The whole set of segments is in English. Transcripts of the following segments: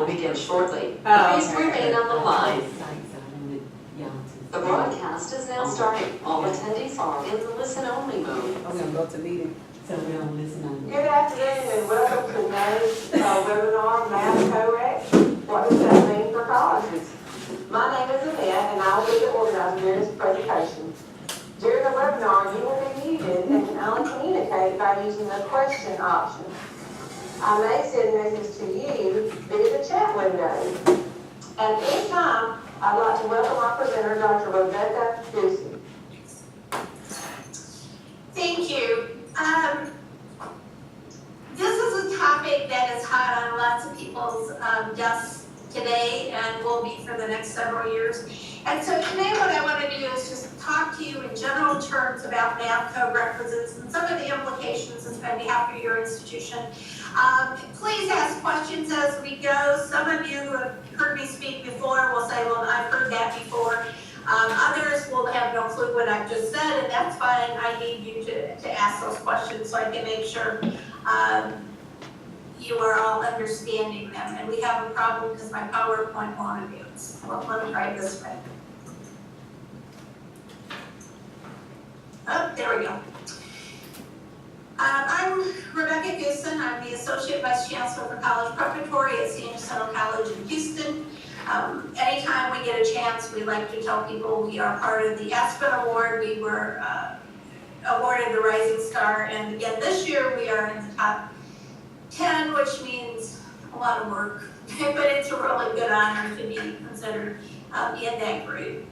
will begin shortly. Oh, Please okay. remain on the line. The broadcast is now starting. All attendees are in the listen-only mode. I'm gonna go to meeting. So we don't listen on. Good afternoon and welcome to today's webinar, Math Co-Rec. What does that mean for colleges? My name is Annette and I will be the organizer during this presentation. During the webinar, you will be muted and can only communicate by using the question option. I may send messages to you via the chat window. At this time, I'd like to welcome our presenter, Dr. Rebecca Ducey. Thank you. This is a topic that is hot on lots of people's desks today and will be for the next several years. And so today what I want to do is just talk to you in general terms about math co-requisites and some of the implications it's going to have for your institution. Please ask questions as we go. Some of you who have heard me speak before will say, well, I've heard that before. Others will have no clue what I've just said, and that's fine. I need you to ask those questions so I can make sure you are all understanding them. And we have a problem because my PowerPoint won't advance. Well, let me try it this way. Oh, there we go. I'm Rebecca Goosen. I'm the Associate Vice Chancellor for College Preparatory at Jacinto College in Houston. Anytime we get a chance, we like to tell people we are part of the Aspen Award. We were awarded the Rising Star, and again this year we are in the top 10, which means a lot of work, but it's a really good honor to be considered in that group.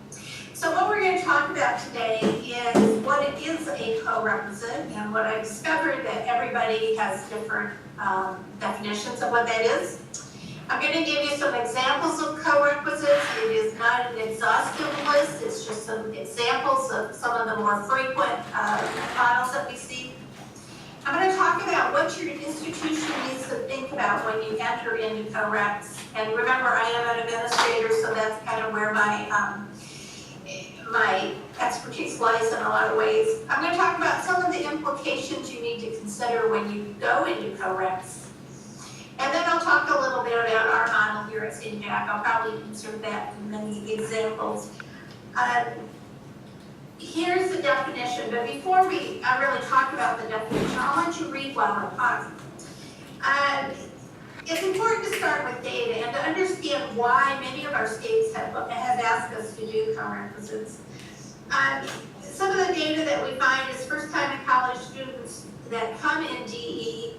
So what we're going to talk about today is what it is a co-requisite, and what I discovered that everybody has different definitions of what that is. I'm going to give you some examples of co-requisites. It is not an exhaustive list, it's just some examples of some of the more frequent models that we see. I'm going to talk about what your institution needs to think about when you enter into co-recs. And remember, I am an administrator, so that's kind of where my expertise lies in a lot of ways. I'm going to talk about some of the implications you need to consider when you go into co-recs. And then I'll talk a little bit about our model here at St. Jack. I'll probably insert that in many examples. Here's the definition, but before I really talk about the definition, I'll let you read while I'm talking. It's important to start with data and to understand why many of our states have asked us to do co-requisites. Some of the data that we find is first-time in college students that come in DE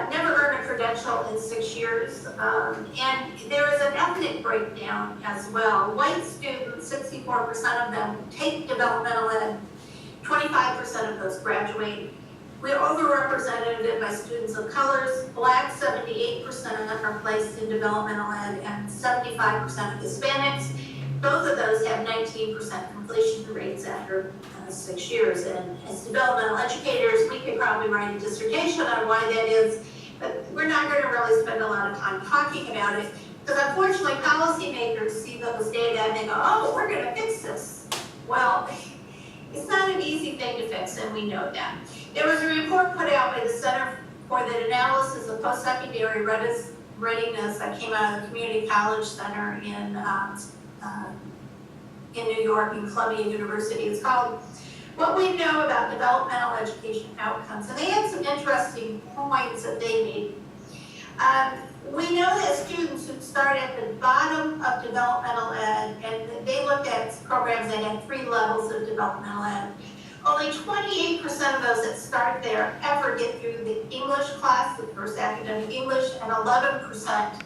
never earn a credential in 6 years, and there is an ethnic breakdown as well. White students, 64% of them take developmental ed, 25% of those graduate. We're overrepresented by students of colors. Black, 78% of them are placed in developmental ed, and 75% of Hispanics. Both of those have 19% completion rates after 6 years. And as developmental educators, we could probably write a dissertation on why that is, but we're not going to really spend a lot of time talking about it, because unfortunately policymakers see those data and they go, oh, we're going to fix this. Well, it's not an easy thing to fix, and we know that. There was a report put out by the Center for the Analysis of Post-Secondary Readiness that came out of the Community College Center in New York, in Columbia University. It's called What We Know About Developmental Education Outcomes. And they had some interesting points that they made. We know that students who start at the bottom of developmental ed, and they looked at programs that had 3 levels of developmental ed, only 28% of those that start there ever get through the English class, the first academic English, and 11%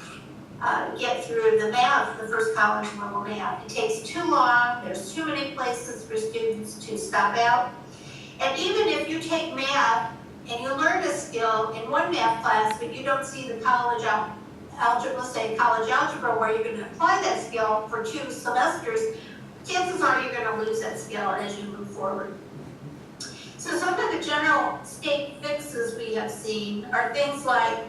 get through the math, the first college level math. It takes too long, there's too many places for students to stop out. And even if you take math and you learn a skill in one math class, but you don't see the college algebra, let's say college algebra, where you're going to apply that skill for 2 semesters, chances are you're going to lose that skill as you move forward. So some of the general state fixes we have seen are things like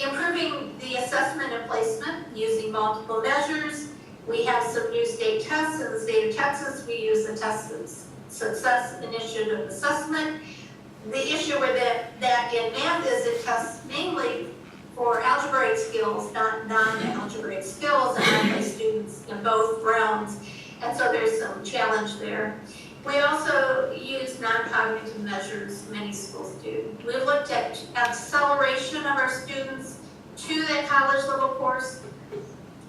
improving the assessment and placement using multiple measures. We have some new state tests. In the state of Texas, we use the Test Success Initiative Assessment. The issue with that in math is it tests mainly for algebraic skills, not non-algebraic skills, and I play students in both realms, and so there's some challenge there. We also use non-cognitive measures, many schools do. We've looked at acceleration of our students to the college level course.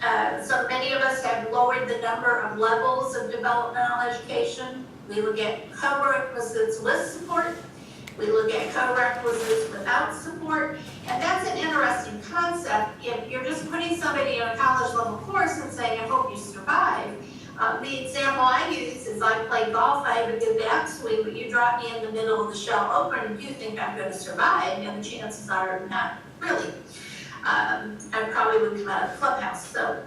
So many of us have lowered the number of levels of developmental education. We look at co-requisites with support. We look at co-requisites without support. And that's an interesting concept. If you're just putting somebody in a college level course and saying, I hope you survive, the example I use is I play golf, I have a good backswing, but you drop me in the middle of the shell open and you think I'm going to survive, and the chances are not really. I probably would come out of the clubhouse. So,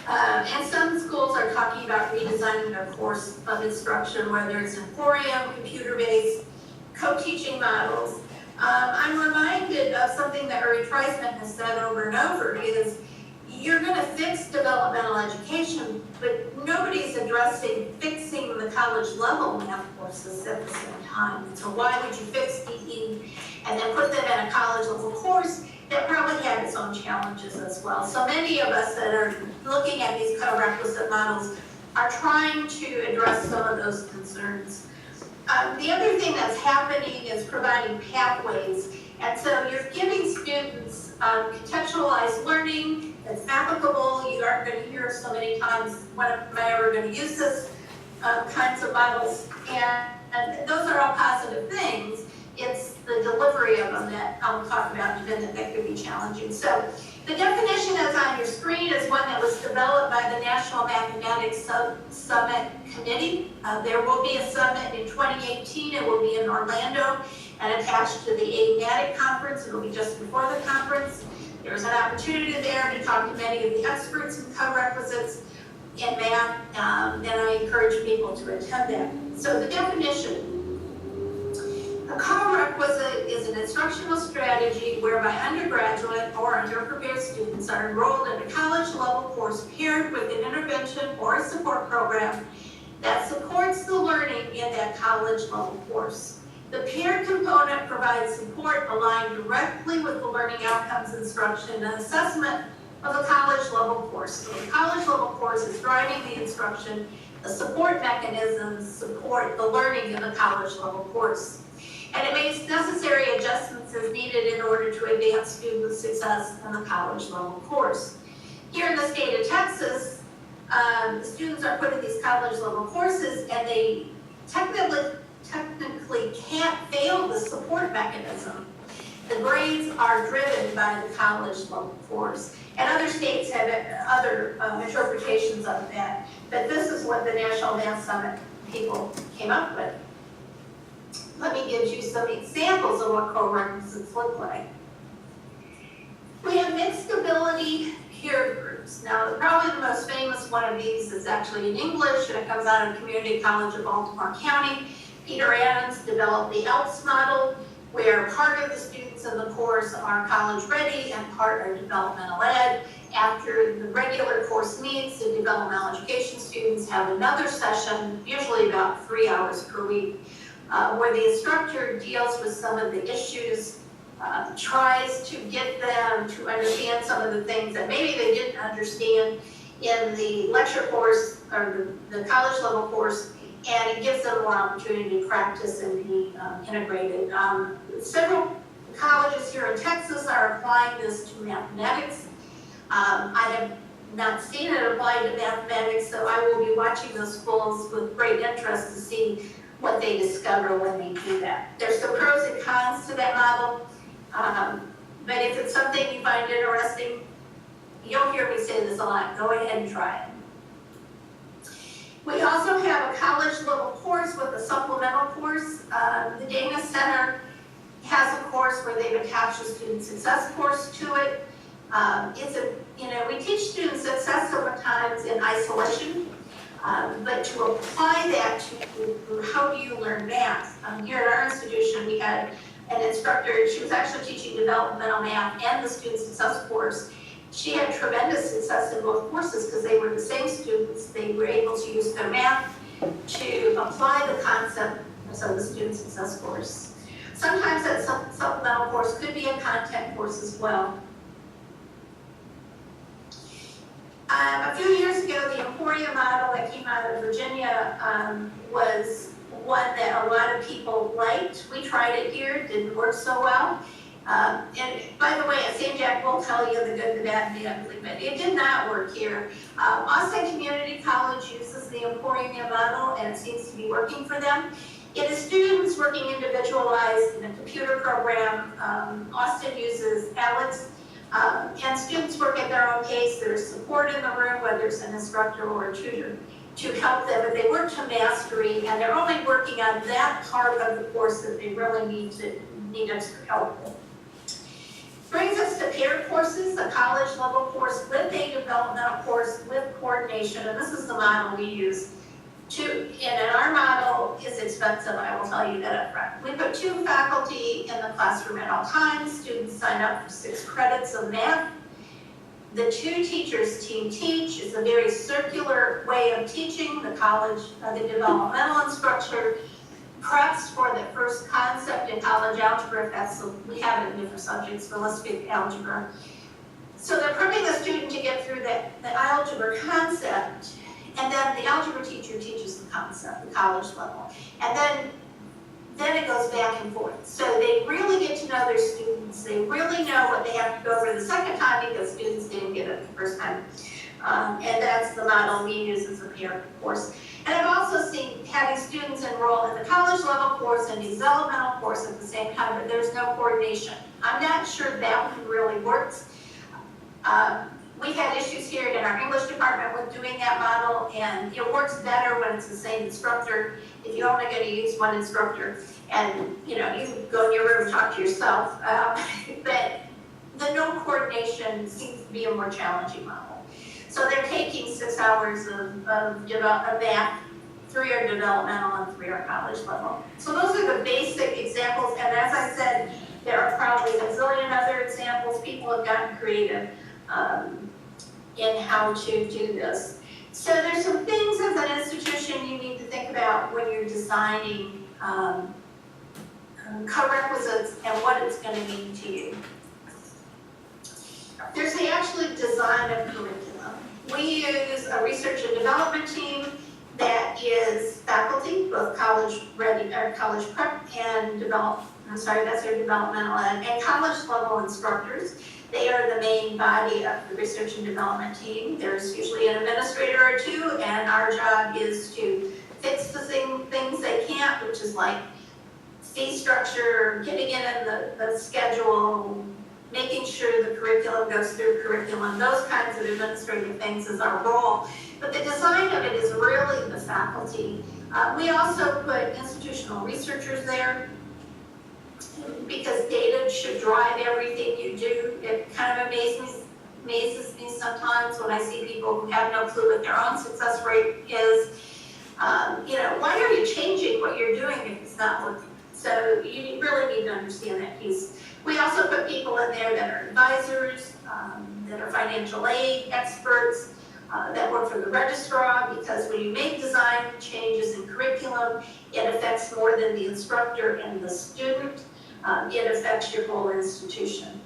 and some schools are talking about redesigning their course of instruction, whether it's Emporium, computer-based, co-teaching models. I'm reminded of something that Uri Treisman has said over and over is, you're going to fix developmental education, but nobody's addressing fixing the college level math courses at the same time. And so why would you fix DE and then put them in a college level course that probably had its own challenges as well? So many of us that are looking at these co-requisite models are trying to address some of those concerns. The other thing that's happening is providing pathways. And so you're giving students contextualized learning that's applicable. You aren't going to hear so many times, when am I ever going to use this kinds of models? And those are all positive things. It's the delivery of them that I'll talk about in a minute that could be challenging. So the definition that's on your screen is one that was developed by the National Mathematics Summit Committee. There will be a summit in 2018. It will be in Orlando and attached to the AMATIC conference. It will be just before the conference. There's an opportunity there to talk to many of the experts in co-requisites in math, and I encourage people to attend that. So the definition. A co-requisite is an instructional strategy whereby undergraduate or underprepared students are enrolled in a college level course paired with an intervention or a support program that supports the learning in that college level course. The paired component provides support aligned directly with the learning outcomes, instruction, and assessment of the college level course. So the college level course is driving the instruction, the support mechanisms support the learning in the college level course. And it makes necessary adjustments as needed in order to advance student success in the college level course. Here in the state of Texas, the students are put in these college level courses and they technically can't fail the support mechanism. The grades are driven by the college level course. And other states have other interpretations of that. But this is what the National Math Summit people came up with. Let me give you some examples of what co-requisites look like. We have mixed ability peer groups. Now, probably the most famous one of these is actually in English, and it comes out of Community College of Baltimore County. Peter Adams developed the ELPS model, where part of the students in the course are college ready and part are developmental ed. After the regular course meets, the developmental education students have another session, usually about 3 hours per week, where the instructor deals with some of the issues, tries to get them to understand some of the things that maybe they didn't understand in the lecture course or the college level course, and it gives them more opportunity to practice and be integrated. Several colleges here in Texas are applying this to mathematics. I have not seen it applied to mathematics, so I will be watching those schools with great interest to see what they discover when they do that. There's some pros and cons to that model, but if it's something you find interesting, you'll hear me say this a lot, go ahead and try it. We also have a college level course with a supplemental course. The Dana Center has a course where they've attached a student success course to it. We teach student success sometimes in isolation, but to apply that to how do you learn math. Here at our institution, we had an instructor, she was actually teaching developmental math and the student success course. She had tremendous success in both courses because they were the same students. They were able to use their math to apply the concept of the student success course. Sometimes that supplemental course could be a content course as well. A few years ago, the Emporium model that came out of Virginia was one that a lot of people liked. We tried it here, it didn't work so well. And by the way, St. Jack will tell you the good, the bad, and the ugly, but it did not work here. Austin Community College uses the Emporium model, and it seems to be working for them. It is students working individualized in a computer program. Austin uses Alex, and students work at their own pace. There's support in the room, whether it's an instructor or a tutor, to help them. But they work to mastery, and they're only working on that part of the course that they really need extra help with. Brings us to paired courses, a college level course with a developmental course with coordination, and this is the model we use. And our model is expensive, I will tell you that up front. We put 2 faculty in the classroom at all times. Students sign up for 6 credits of math. The 2 teachers team teach. It's a very circular way of teaching. The college, the developmental instructor preps for the first concept in college algebra. We have it in different subjects, but let's pick algebra. So they're prepping the student to get through the algebra concept. And then the algebra teacher teaches the concept, the college level. And then it goes back and forth. So they really get to know their students. They really know what they have to go over the second time because students didn't get it the first time. And that's the model we use as a pair course. And I've also seen having students enroll in the college level course and the developmental course at the same time, but there's no coordination. I'm not sure that one really works. We had issues here in our English department with doing that model, and it works better when it's the same instructor. If you're only going to use one instructor, and you can go in your room and talk to yourself, but the no coordination seems to be a more challenging model. So they're taking 6 hours of math, 3 are developmental and 3 are college level. So those are the basic examples, and as I said, there are probably a zillion other examples. People have gotten creative in how to do this. So there's some things as an institution you need to think about when you're designing co-requisites and what it's going to mean to you. There's the actual design of curriculum. We use a research and development team that is faculty, both college ready or college prep and that's our developmental and college level instructors. They are the main body of the research and development team. There's usually an administrator or 2, and our job is to fix the things they can't, which is like fee structure, getting it in the schedule, making sure the curriculum goes through curriculum. Those kinds of administrative things is our role. But the design of it is really the faculty. We also put institutional researchers there, because data should drive everything you do. It kind of amazes me sometimes when I see people who have no clue what their own success rate is. Why are you changing what you're doing if it's not working? So you really need to understand that piece. We also put people in there that are advisors, that are financial aid experts, that work for the registrar, because when you make design changes in curriculum, it affects more than the instructor and the student. It affects your whole institution.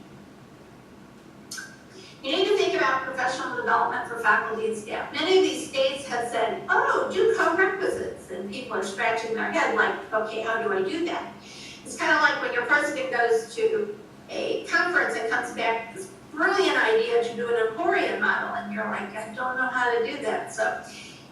You need to think about professional development for faculty and staff. Many of these states have said, oh, do co-requisites, and people are scratching their head like, okay, how do I do that? It's kind of like when your president goes to a conference and comes back with this brilliant idea to do an Emporium model, and you're like, I don't know how to do that. So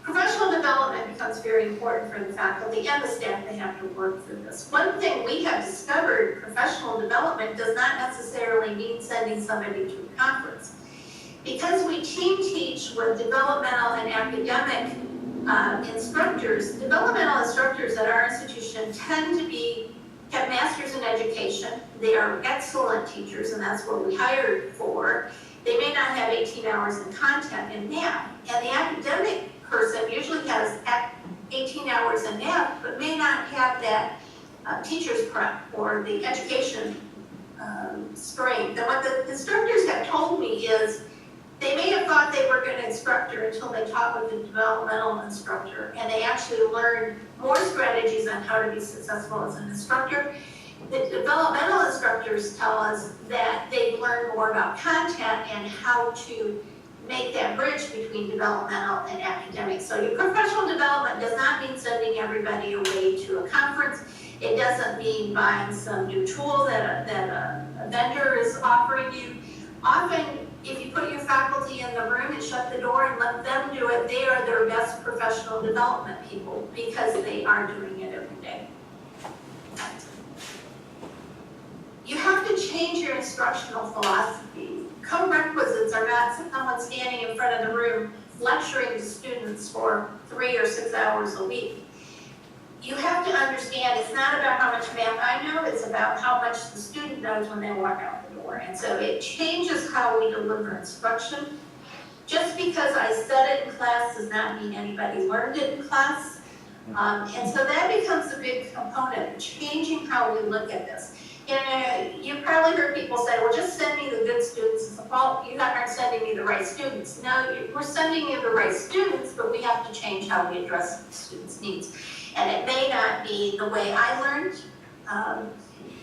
professional development becomes very important for the faculty and the staff. They have to work through this. One thing we have discovered, professional development does not necessarily mean sending somebody to a conference. Because we team teach with developmental and academic instructors, developmental instructors at our institution tend to have masters in education. They are excellent teachers, and that's what we hired for. They may not have 18 hours in content in math, and the academic person usually has 18 hours in math, but may not have that teacher's prep or the education strength. And what the instructors have told me is they may have thought they were an instructor until they taught with the developmental instructor, and they actually learned more strategies on how to be successful as an instructor. The developmental instructors tell us that they've learned more about content and how to make that bridge between developmental and academic. So your professional development does not mean sending everybody away to a conference. It doesn't mean buying some new tool that a vendor is offering you. Often, if you put your faculty in the room and shut the door and let them do it, they are their best professional development people because they are doing it every day. You have to change your instructional philosophy. Co-requisites are not someone standing in front of the room lecturing to students for 3 or 6 hours a week. You have to understand it's not about how much math I know, it's about how much the student knows when they walk out the door. And so it changes how we deliver instruction. Just because I said it in class does not mean anybody learned it in class. And so that becomes a big component, changing how we look at this. You probably heard people say, well, just send me the good students. It's the fault, you aren't sending me the right students. No, we're sending you the right students, but we have to change how we address the students' needs. And it may not be the way I learned.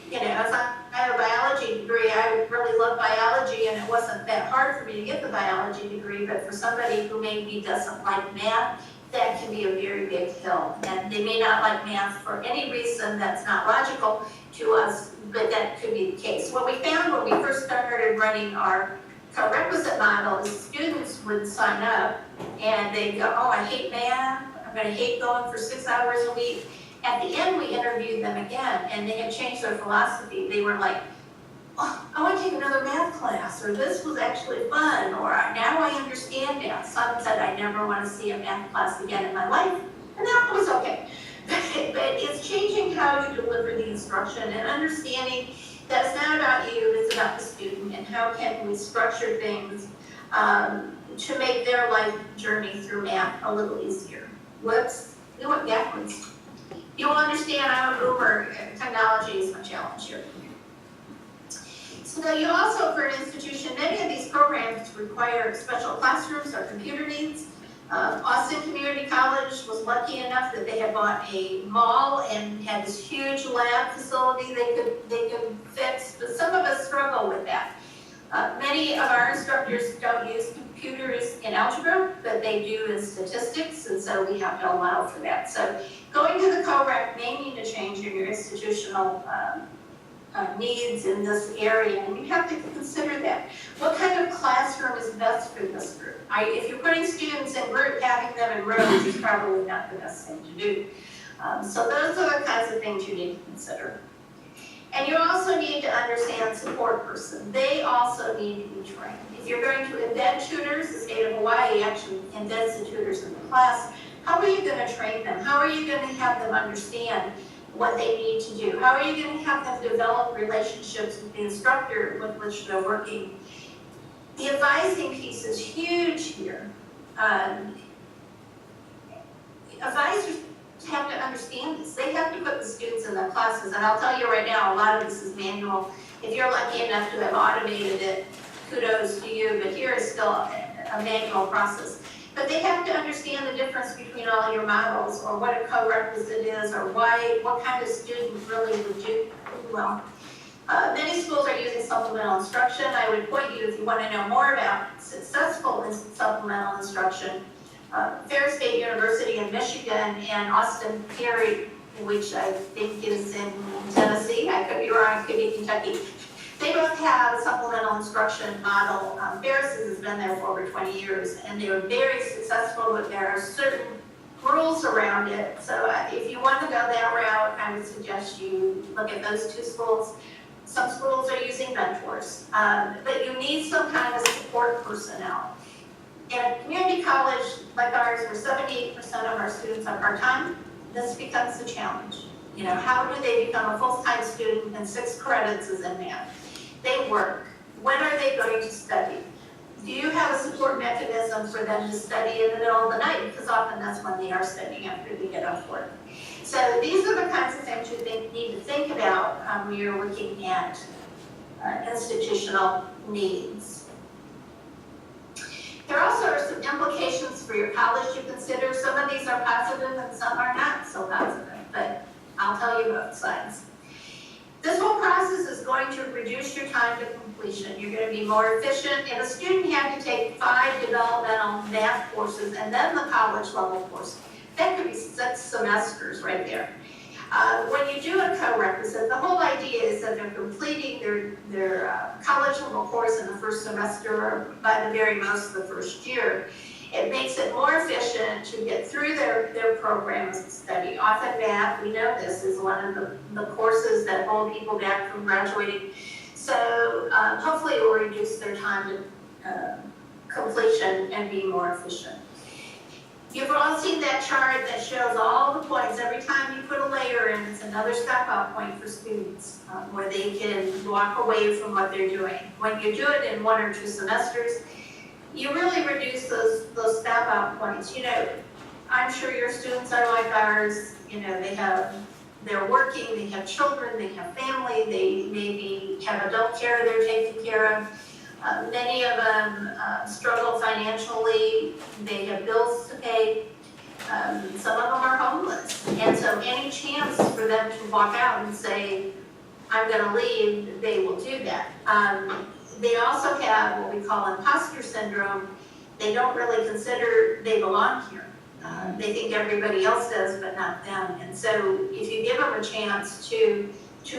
If I have a biology degree, I really love biology, and it wasn't that hard for me to get the biology degree, but for somebody who maybe doesn't like math, that can be a very big hill. And they may not like math for any reason that's not logical to us, but that could be the case. What we found when we first started running our co-requisite model is students would sign up and they'd go, oh, I hate math, I'm gonna hate going for 6 hours a week. At the end, we interviewed them again and they had changed their philosophy. They were like, oh, I want to take another math class, or this was actually fun, or now I understand math. Some said I never want to see a math class again in my life, and that was okay. But it's changing how you deliver the instruction and understanding that it's not about you, it's about the student, and how can we structure things to make their life journey through math a little easier. Whoops, we went backwards. You will understand I'm a boomer, technology is my challenge here. So you also, for an institution, many of these programs require special classrooms or computer needs. Austin Community College was lucky enough that they had bought a mall and had this huge lab facility they could fix, but some of us struggle with that. Many of our instructors don't use computers in algebra, but they do in statistics, and so we have to allow for that. So going to the co-rec may need to change in your institutional needs in this area, and you have to consider that. What kind of classroom is best for this group? If you're putting students in group, having them in rows is probably not the best thing to do. So those are the kinds of things you need to consider. And you also need to understand support person. They also need to be trained. If you're going to embed tutors, the state of Hawaii actually embeds the tutors in the class. How are you going to train them? How are you going to have them understand what they need to do? How are you going to have them develop relationships with the instructor with which they're working? The advising piece is huge here. Advisors have to understand this. They have to put the students in the classes, and I'll tell you right now, a lot of this is manual. If you're lucky enough to have automated it, kudos to you, but here is still a manual process. But they have to understand the difference between all your models, or what a co-requisite is, or what kind of student really would do well. Many schools are using supplemental instruction. I would point you, if you want to know more about successful supplemental instruction, Fair State University in Michigan and Austin Perry, which I think is in Tennessee. I could be wrong, it could be Kentucky. They both have a supplemental instruction model. Ferris has been there for over 20 years, and they are very successful, but there are certain rules around it. So if you want to go that route, I would suggest you look at those two schools. Some schools are using mentors, but you need some kind of support personnel. In a community college like ours, where 78% of our students are part-time, this becomes a challenge. You know, how do they become a full-time student and 6 credits is in math? They work. When are they going to study? Do you have a support mechanism for them to study in the middle of the night? Because often that's when they are studying after they get off work. So these are the kinds of things you need to think about when you're looking at institutional needs. There also are some implications for your college to consider. Some of these are positive and some are not so positive, but I'll tell you both sides. This whole process is going to reduce your time to completion. You're going to be more efficient. If a student had to take 5 developmental math courses and then the college level course, that could be 6 semesters right there. When you do a co-requisite, the whole idea is that they're completing their college level course in the first semester, or by the very most the first year. It makes it more efficient to get through their programs of study. Often math, we know this, is one of the courses that hold people back from graduating. So hopefully it will reduce their time to completion and be more efficient. You've all seen that chart that shows all the points. Every time you put a layer in, it's another step-out point for students where they can walk away from what they're doing. When you do it in 1 or 2 semesters, you really reduce those step-out points. You know, I'm sure your students are like ours. You know, they're working, they have children, they have family, they maybe have adult care they're taking care of. Many of them struggle financially, they have bills to pay. Some of them are homeless. And so any chance for them to walk out and say, I'm gonna leave, they will do that. They also have what we call imposter syndrome. They don't really consider they belong here. They think everybody else does, but not them. And so if you give them a chance to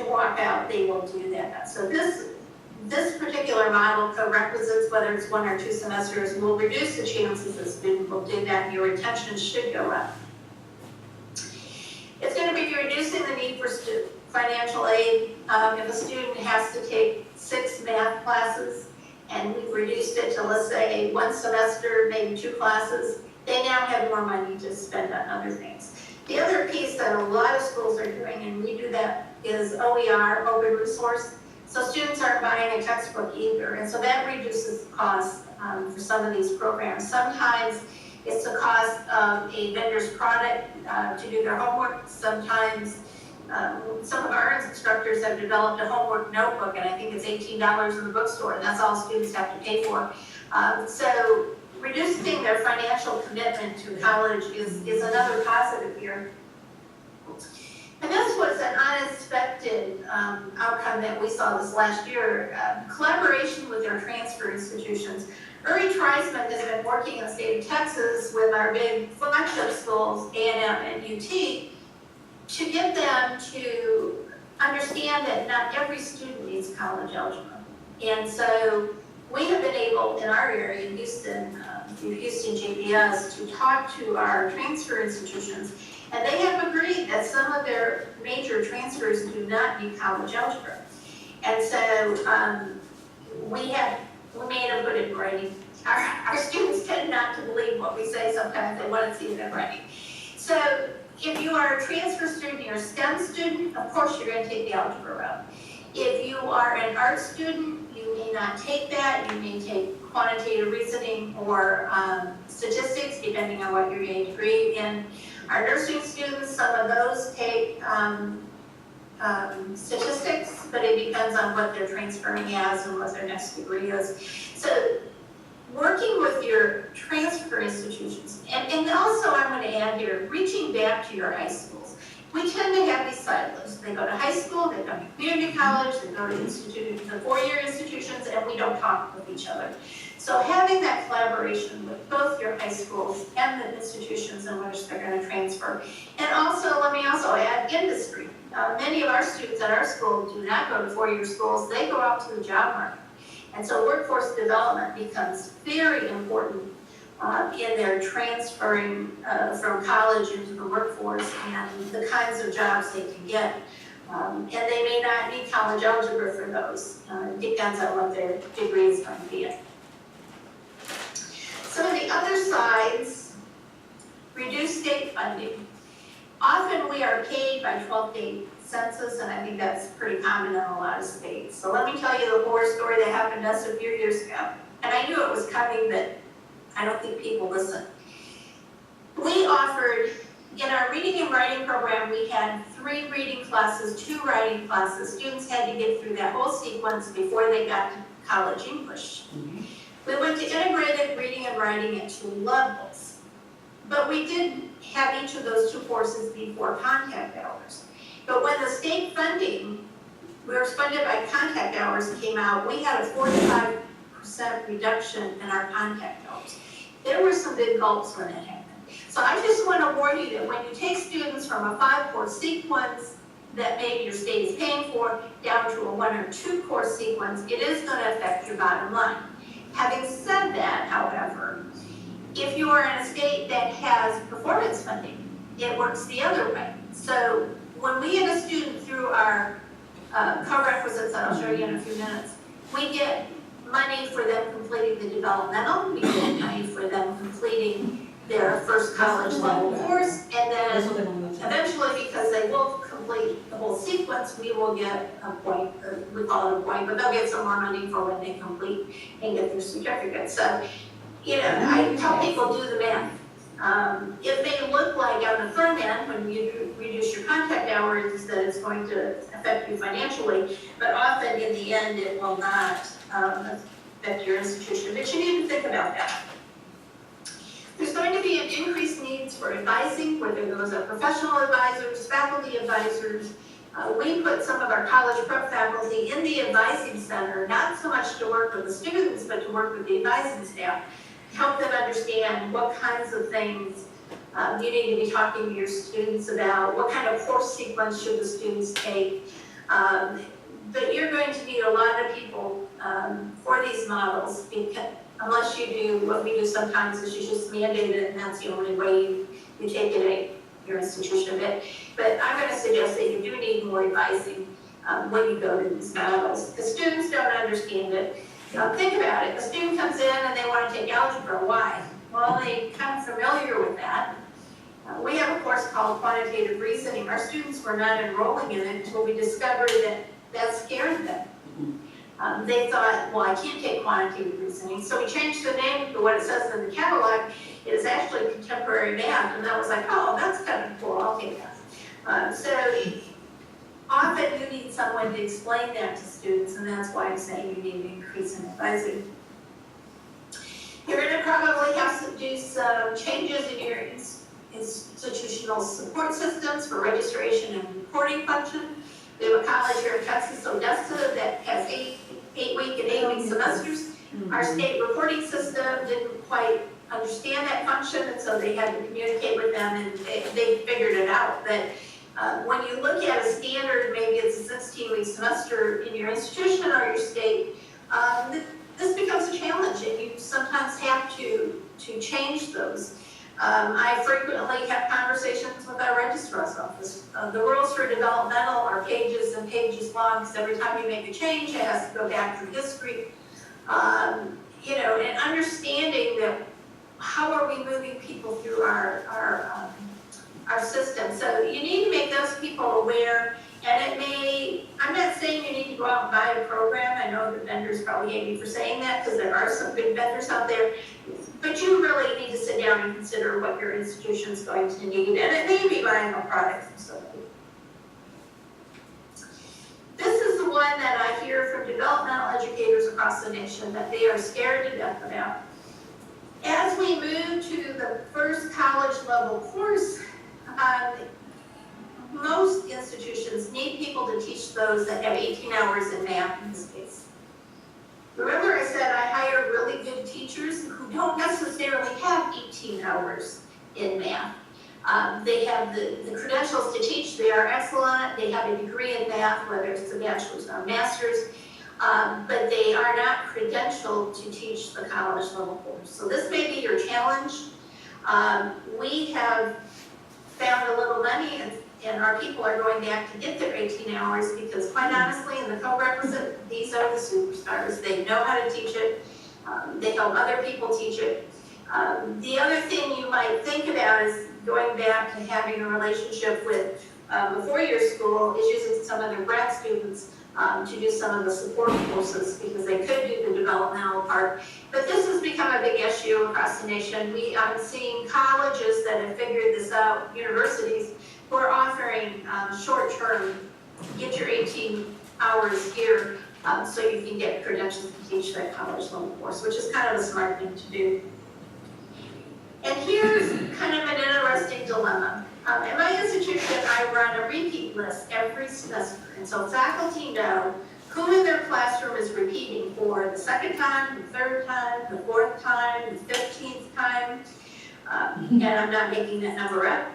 walk out, they will do that. So this particular model, co-requisites, whether it's 1 or 2 semesters, will reduce the chances a student will do that, and your retention should go up. It's going to be reducing the need for financial aid. If a student has to take 6 math classes, and we've reduced it to, let's say, 1 semester, maybe 2 classes, they now have more money to spend on other things. The other piece that a lot of schools are doing, and we do that, is OER, open resource. So students aren't buying a textbook either, and so that reduces the cost for some of these programs. Sometimes it's the cost of a vendor's product to do their homework. Sometimes some of our instructors have developed a homework notebook, and I think it's $18 in the bookstore, and that's all students have to pay for. So reducing their financial commitment to college is another positive here. And this was an unexpected outcome that we saw this last year. Collaboration with our transfer institutions. Uri Treisman has been working in the state of Texas with our big flagship schools, A&M and UT, to get them to understand that not every student needs college algebra. And so we have been able, in our area, in Houston, through Houston JPS, to talk to our transfer institutions, and they have agreed that some of their major transfers do not need college algebra. And so we made them put it in writing. Our students tend not to believe what we say sometimes, they want to see it in writing. So if you are a transfer student, you're a STEM student, of course you're going to take the algebra route. If you are an art student, you may not take that. You may take quantitative reasoning or statistics, depending on what you're getting a degree in. Our nursing students, some of those take statistics, but it depends on what they're transferring as and what their next degree is. So working with your transfer institutions, and also I'm going to add here, reaching back to your high schools. We tend to have these silos. They go to high school, they go to community college, they go to the 4-year institutions, and we don't talk with each other. So having that collaboration with both your high schools and the institutions in which they're going to transfer. And also, let me also add industry. Many of our students at our school do not go to 4-year schools, they go out to the job market. And so workforce development becomes very important in their transferring from college into the workforce and the kinds of jobs they can get. And they may not need college algebra for those. It depends on what their degree is going to be in. Some of the other sides, reduce state funding. Often we are paid by 12th day census, and I think that's pretty common in a lot of states. So let me tell you the horror story that happened to us a few years ago. And I knew it was coming, but I don't think people listen. We offered, in our reading and writing program, we had 3 reading classes, 2 writing classes. Students had to get through that whole sequence before they got to college English. We went to integrated reading and writing at 2 levels. But we did have each of those 2 courses be 4 contact hours. But when the state funding we were funded by contact hours came out, we had a 45% reduction in our contact hours. There were some big gulps when that happened. So I just want to warn you that when you take students from a 5-course sequence that maybe your state is paying for down to a 1 or 2 course sequence, it is going to affect your bottom line. Having said that, however, if you are in a state that has performance funding, it works the other way. So when we get a student through our co-requisites that I'll show you in a few minutes, we get money for them completing the developmental, we get money for them completing their first college level course, and then eventually, because they will complete the whole sequence, we will get a point, we call it a point, but they'll get some more money for when they complete and get their certificate. So, you know, I tell people do the math. It may look like on the front end, when you reduce your contact hours, that it's going to affect you financially, but often in the end, it will not affect your institution. But you need to think about that. There's going to be an increased needs for advising, whether those are professional advisors, faculty advisors. We put some of our college prep faculty in the advising center, not so much to work with the students, but to work with the advising staff, help them understand what kinds of things you need to be talking to your students about, what kind of course sequence should the students take. But you're going to need a lot of people for these models, because unless you do what we do sometimes is you just mandate it, and that's the only way you take it at your institution. But I'm going to suggest that you do need more advising when you go to these models. The students don't understand it. Think about it. A student comes in and they want to take algebra. Why? Well, they're kind of familiar with that. We have a course called quantitative reasoning. Our students were not enrolling in it until we discovered that scared them. They thought, well, I can't take quantitative reasoning. So we changed the name to what it says in the catalog. It is actually contemporary math. And that was like, oh, that's kind of cool. I'll take that. So often you need someone to explain that to students, and that's why I'm saying you need an increase in advising. You're going to probably have to do some changes in your institutional support systems for registration and reporting function. We have a college here in Texas, Odessa, that has 8-week and 8-week semesters. Our state reporting system didn't quite understand that function, and so they had to communicate with them, and they figured it out. But when you look at a standard, maybe it's a 16-week semester in your institution or your state, this becomes a challenge, and you sometimes have to change those. I frequently have conversations with our registrar's office. The rules for developmental are pages and pages long, because every time you make a change, it has to go back through history. You know, and understanding that how are we moving people through our system. So you need to make those people aware, and it may, I'm not saying you need to go out and buy a program. I know the vendors probably hate me for saying that, because there are some good vendors out there, but you really need to sit down and consider what your institution is going to need, and it may be buying a product from somebody. This is the one that I hear from developmental educators across the nation that they are scared to death about. As we move to the first college level course, most institutions need people to teach those that have 18 hours in math in this case. Remember I said I hire really good teachers who don't necessarily have 18 hours in math. They have the credentials to teach, they are excellent, they have a degree in math, whether it's a bachelor's or a master's, but they are not credentialed to teach the college level course. So this may be your challenge. We have found a little money, and our people are going back to get their 18 hours, because quite honestly, in the co-requisite, these are the superstars. They know how to teach it. They help other people teach it. The other thing you might think about is going back to having a relationship with a four-year school is using some of their grad students to do some of the support courses, because they could do the developmental part. But this has become a big issue across the nation. I'm seeing colleges that have figured this out, universities, who are offering short-term, get your 18 hours here so you can get credentials to teach that college level course, which is kind of a smart thing to do. And here's kind of an interesting dilemma. At my institution, I run a repeat list every semester, and so faculty know who in their classroom is repeating for the second time, the third time, the fourth time, the 15th time, and I'm not making that number up.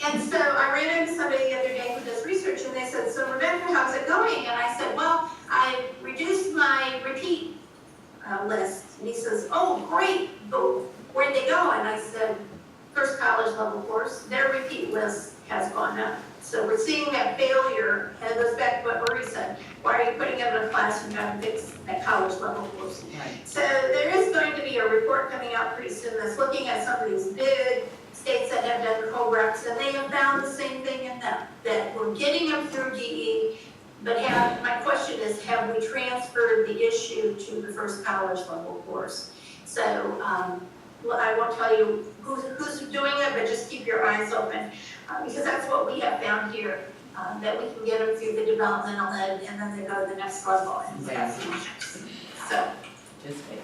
And so I ran into somebody the other day who does research, and they said, "So Rebecca, how's it going?" And I said, "Well, I reduced my repeat list." And he says, "Oh, great, but where'd they go?" And I said, "First college level course, their repeat list has gone up." So we're seeing that failure, and it goes back to what Marie said. Why are you putting them in a class and trying to fix that college level course? Right. So there is going to be a report coming out pretty soon that's looking at some of these big states that have done co-recs, and they have found the same thing in them, that we're getting them through DE, but my question is, have we transferred the issue to the first college level course? So I won't tell you who's doing it, but just keep your eyes open, because that's what we have found here, that we can get them through the developmental ed, and then they go to the next level. So, Just fair.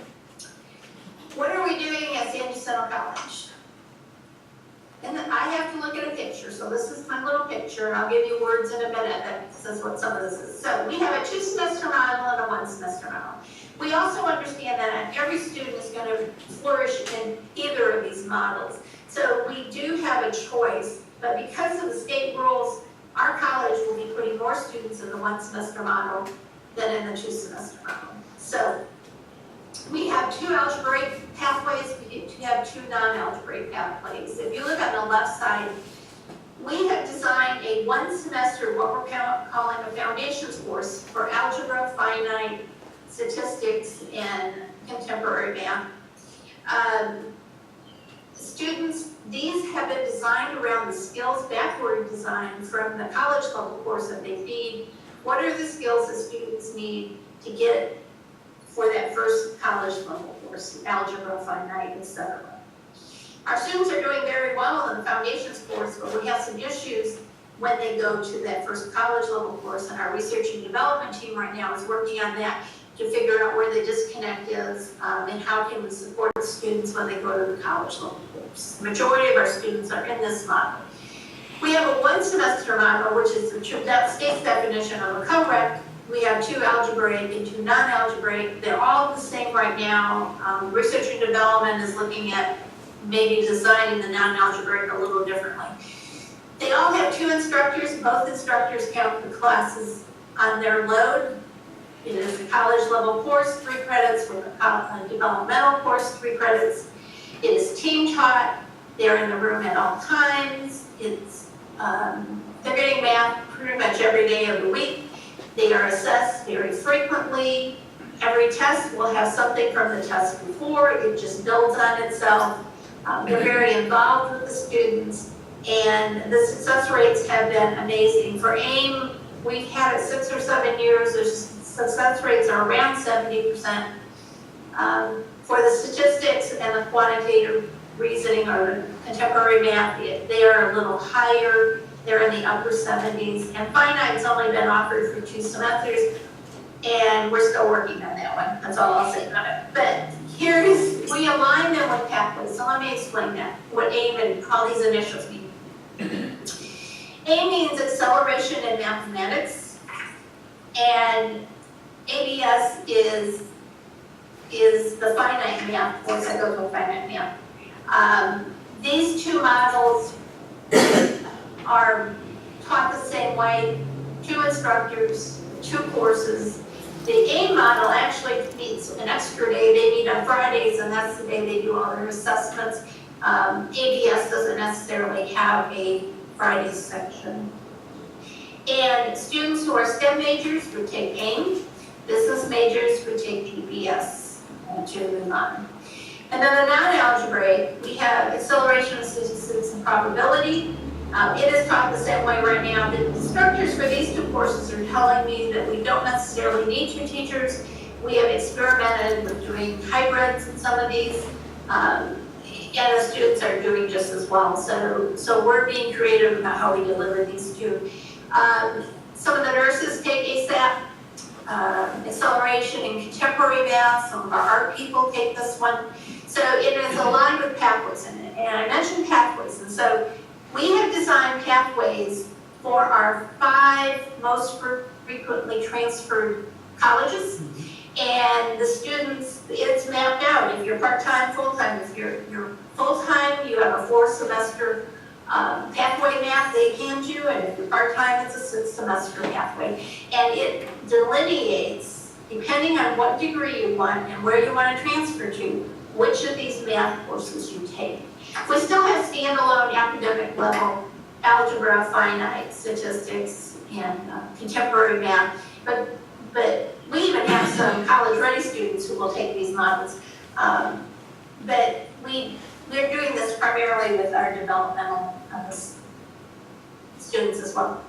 what are we doing at Jacinto College? And then I have to look at a picture, so this is my little picture, and I'll give you words in a minute that says what some of this is. So we have a 2-semester model and a 1-semester model. We also understand that every student is going to flourish in either of these models. So we do have a choice, but because of the state rules, our college will be putting more students in the 1-semester model than in the 2-semester model. So we have 2 algebraic pathways, we have 2 non-algebraic pathways. If you look on the left side, we have designed a 1-semester, what we're calling a foundations course for algebra, finite, statistics, and contemporary math. Students, these have been designed around the skills backward design from the college level course that they feed. What are the skills that students need to get for that first college level course, algebra, finite, etc. Our students are doing very well in the foundations course, but we have some issues when they go to that first college level course, and our research and development team right now is working on that to figure out where the disconnect is, and how can we support students when they go to the college level course. The majority of our students are in this model. We have a 1-semester model, which is the state's definition of a co-rec. We have 2 algebraic and 2 non-algebraic. They're all the same right now. Research and development is looking at maybe designing the non-algebraic a little differently. They all have 2 instructors. Both instructors count the classes on their load. It is a college level course, 3 credits, with a developmental course, 3 credits. It is team taught. They're in the room at all times. They're getting math pretty much every day of the week. They are assessed very frequently. Every test will have something from the test before. It just builds on itself. They're very involved with the students, and the success rates have been amazing. For AIM, we've had it 6 or 7 years. The success rates are around 70%. For the statistics and the quantitative reasoning or the contemporary math, they are a little higher. They're in the upper 70s. And finite's only been offered for 2 semesters, and we're still working on that one. That's all I'll say about it. But we align them with pathways. So let me explain that, what AIM and all these initials mean. AIM means acceleration in mathematics, and ABS is the finite math course that goes with finite math. These 2 models are taught the same way, 2 instructors, 2 courses. The AIM model actually meets an extra day. They meet on Fridays, and that's the day they do all their assessments. ABS doesn't necessarily have a Friday section. And students who are STEM majors would take AIM. Business majors would take ABS to move on. And then the non-algebraic, we have acceleration of statistics and probability. It is taught the same way right now. The instructors for these 2 courses are telling me that we don't necessarily need 2 teachers. We have experimented with doing hybrids in some of these, and the students are doing just as well. So we're being creative about how we deliver these 2. Some of the nurses take ASAP, acceleration in contemporary math. Some of our art people take this one. So it is aligned with pathways in it. And I mentioned pathways, and so We have designed pathways for our 5 most frequently transferred colleges. And the students, it's mapped out. If you're part-time, full-time. If you're full-time, you have a 4-semester pathway map they hand you. And if you're part-time, it's a 6-semester pathway. And it delineates, depending on what degree you want and where you want to transfer to, which of these math courses you take. We still have standalone academic level algebra, finite, statistics, and contemporary math, but we even have some college-ready students who will take these models. But we're doing this primarily with our developmental students as well.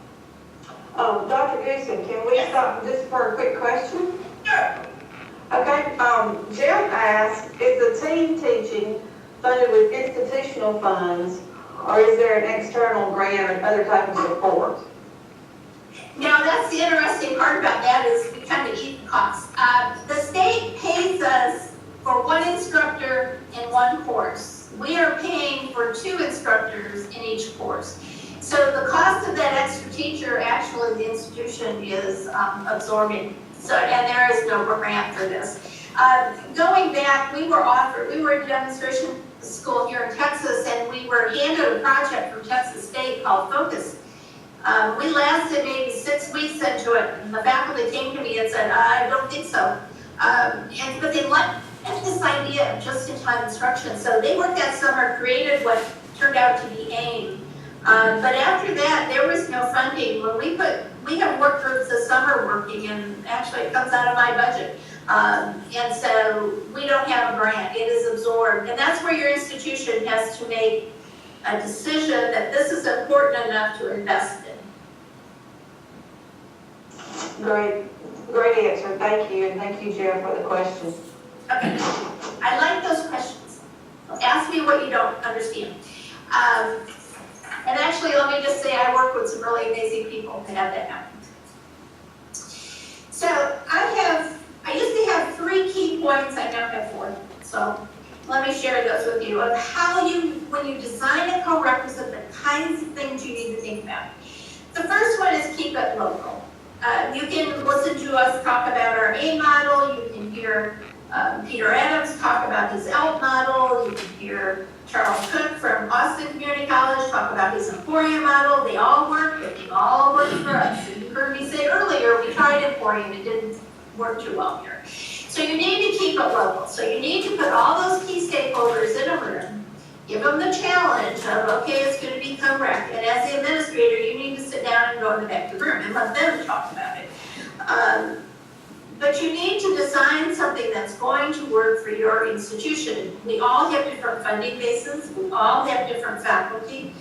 Dr. Goosen, can we stop just for a quick question? Sure. Okay, Jeff asked, is the team teaching funded with institutional funds, or is there an external grant or other type of support? Now, that's the interesting part about that is we kind of eat the cost. The state pays us for 1 instructor in 1 course. We are paying for 2 instructors in each course. So the cost of that extra teacher, actually the institution is absorbing. So, and there is no grant for this. Going back, we were a demonstration school here in Texas, and we were handed a project from Texas State called Focus. We lasted maybe 6 weeks into it, and the faculty came to me and said, I don't think so. But they liked this idea of just-in-time instruction. So they worked that summer, created what turned out to be AIM. But after that, there was no funding. When we have work groups this summer working, and actually it comes out of my budget. And so we don't have a grant, it is absorbed. And that's where your institution has to make a decision that this is important enough to invest in. Great answer, thank you, and thank you, Jeff, for the question. Okay, I like those questions. Ask me what you don't understand. And actually, let me just say I work with some really amazing people to have that happen. So I used to have 3 key points, I now have 4. So let me share those with you of how when you design a co-requisite, the kinds of things you need to think about. The first one is keep it local. You can listen to us talk about our A model, you can hear Peter Adams talk about his ELP model, you can hear Charles Cook from Austin Community College talk about his Emporium model. They all work, but they all work for us. And you heard me say earlier, we tried Emporium, it didn't work too well here. So you need to keep it local. So you need to put all those key stakeholders in a room, give them the challenge of, okay, it's going to be co-rec. And as the administrator, you need to sit down and go in the back of the room and let them talk about it. But you need to design something that's going to work for your institution. We all have different funding bases. We all have different faculty.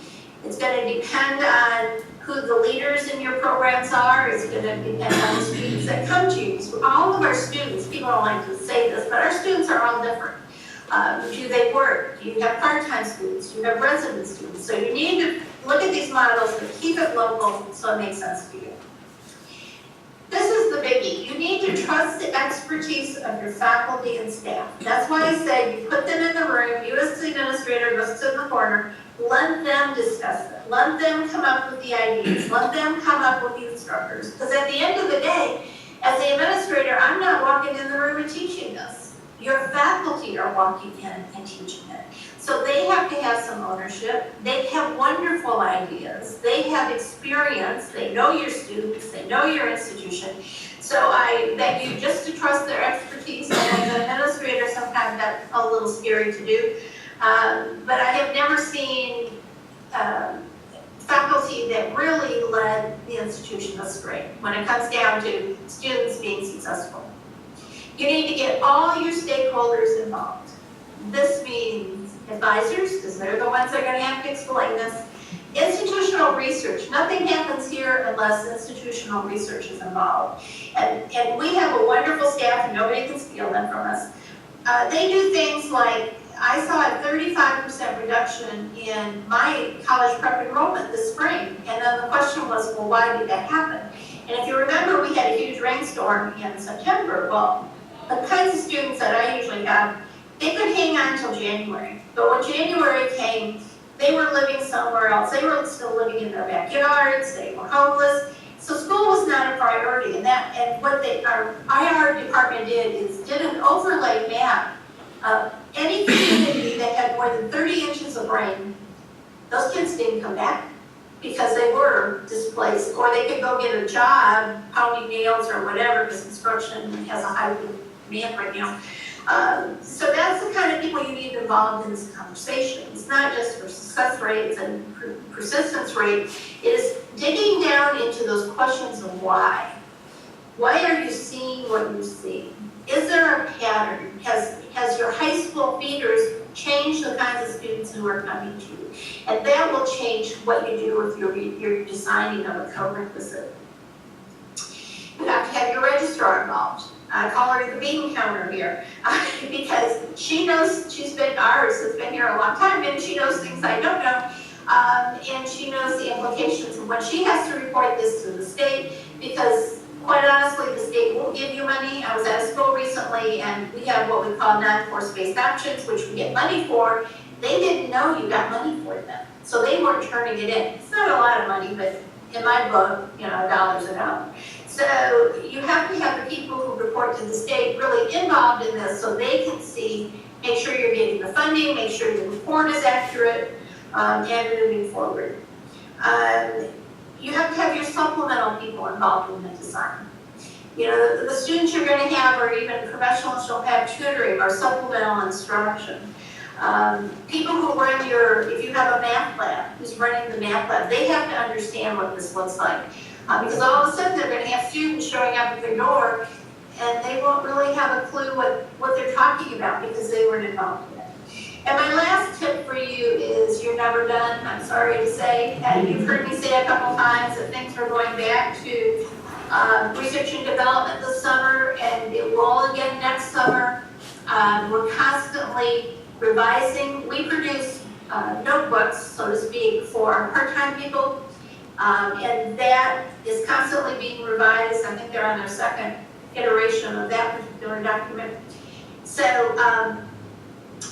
It's going to depend on who the leaders in your programs are. It's going to depend on the students that come to you. So all of our students, people don't like to say this, but our students are all different. Do they work? Do you have part-time students? Do you have resident students? So you need to look at these models and keep it local so it makes sense to you. This is the biggie. You need to trust the expertise of your faculty and staff. That's why I say you put them in the room, you as the administrator go sit in the corner, let them discuss it. Let them come up with the ideas. Let them come up with the instructors. Because at the end of the day, as the administrator, I'm not walking in the room and teaching this. Your faculty are walking in and teaching it. So they have to have some ownership. They have wonderful ideas. They have experience. They know your students. They know your institution. So I beg you just to trust their expertise. And as an administrator, sometimes that's a little scary to do. But I have never seen faculty that really led the institution astray when it comes down to students being successful. You need to get all your stakeholders involved. This means advisors, because they're the ones that are going to have to explain this. Institutional research. Nothing happens here unless institutional research is involved. And we have a wonderful staff, and nobody can steal them from us. They do things like, I saw a 35% reduction in my college prep enrollment this spring. And then the question was, well, why did that happen? And if you remember, we had a huge rainstorm in September. Well, the kinds of students that I usually have, they could hang on until January. But when January came, They were living somewhere else. They were still living in their backyards. They were homeless. So school was not a priority. And what our IR department did an overlay map of any community that had more than 30 inches of rain. Those kids didn't come back because they were displaced, or they could go get a job pounding nails or whatever, because construction has a high demand right now. So that's the kind of people you need involved in this conversation. It's not just for success rates and persistence rate. It is digging down into those questions of why. Why are you seeing what you're seeing? Is there a pattern? Has your high school feeders changed the kinds of students who are coming to you? And that will change what you do with your designing of a co-requisite. You have to have your registrar involved. I call her the bean counter here because she knows, she's been here a long time, and she knows things I don't know. And she knows the implications of when she has to report this to the state, because quite honestly, the state won't give you money. I was at a school recently, and we have what we call non-course-based options, which we get money for. They didn't know you got money for them, so they weren't turning it in. It's not a lot of money, but in my book, you know, $1's a dollar. So you have to have the people who report to the state really involved in this, so they can see, make sure you're getting the funding, make sure your report is accurate, and moving forward. You have to have your supplemental people involved in the design. You know, the students you're going to have, or even professionals who'll have tutoring or supplemental instruction. People who run if you have a math lab, who's running the math lab, they have to understand what this looks like. Because all of a sudden they're going to have students showing up at their door, and they won't really have a clue what they're talking about because they weren't involved in it. And my last tip for you is you're never done, I'm sorry to say. And you've heard me say a couple times that things are going back to research and development this summer, and it will all again next summer. We're constantly revising. We produce notebooks, so to speak, for our part-time people. And that is constantly being revised. I think they're on their second iteration of that particular document. So